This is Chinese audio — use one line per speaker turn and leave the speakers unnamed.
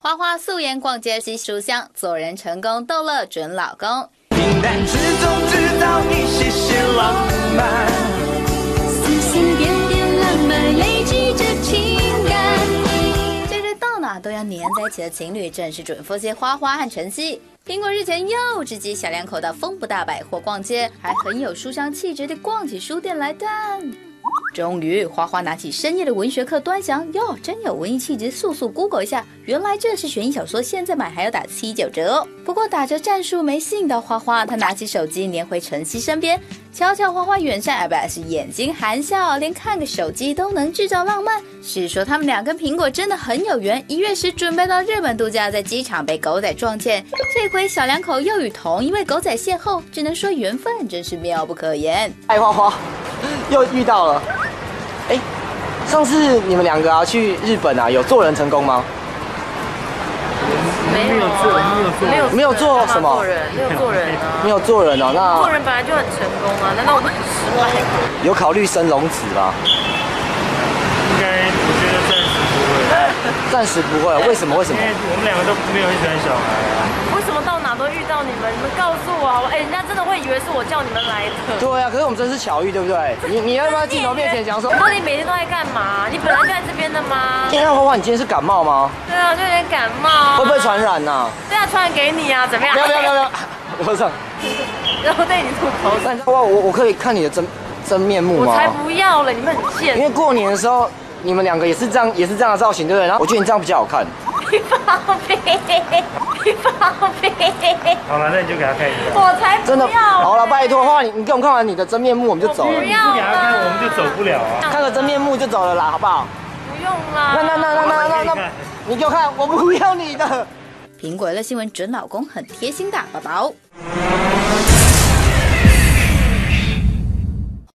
花花素颜逛街洗书香，做人成功逗乐准老公。
平淡之中制造一些些浪漫，
丝丝点点浪漫累积着情感。
这对到哪都要黏在一起的情侣，正是准夫妻花花和晨曦。苹果日前又直击小两口到丰不大百货逛街，还很有书香气质地逛起书店来，但终于，花花拿起深夜的文学课端详，哟，真有文艺气质，速 Google 一下，原来这是悬疑小说，现在买还要打79折哦。不过打折战术没吸引到花花，她拿起手机黏回晨曦身边，瞧瞧花花远山，不是眼睛含笑，连看个手机都能制造浪漫。是说他们俩跟苹果真的很有缘，1月10准备到日本度假，在机场被狗仔撞见，这回小两口又与同一位狗仔邂逅，只能说缘分真是妙不可言。
爱花花又遇到了。哎，上次你们两个去日本有做人成功吗？没有做什么？
没有做人啊！
没有做人哦，那
做人本来就很成功啊，难道我们很失败吗？
有考虑生龙子吗？
应该我觉得暂时不会。
暂时不会，为什么？
因为我们两个都没有很喜欢小孩啊。
为什么到哪都遇到你们？你们告诉我好不好？人家真的会以为是我叫你们来的。
对啊，可是我们真是巧遇，对不对？你要不要镜头面前讲说？
你到底每天都在干嘛？你本来就在这边的吗？
花花，你今天是感冒吗？
对啊，就有点感冒。
会不会传染呐？
对啊，传染给你啊，怎么样？
不要！我上。
然后对你吐口水。
我可以看你的真面目吗？
我才不要了，你们很贱。
因为过年的时候，你们两个也是这样的造型，对不对？然后我觉得你这样比较好看。
你放屁！
好了，那你就给他看一下。
我才不要！
真的，好了，拜托，花花，你给我们看完你的真面目，我们就走了。
不要
不给他看，我们就走不了啊。
看个真面目就走了啦，好不好？
不用啦。
那，你给我看，我不要你的。
苹果乐新闻准老公很贴心大宝宝。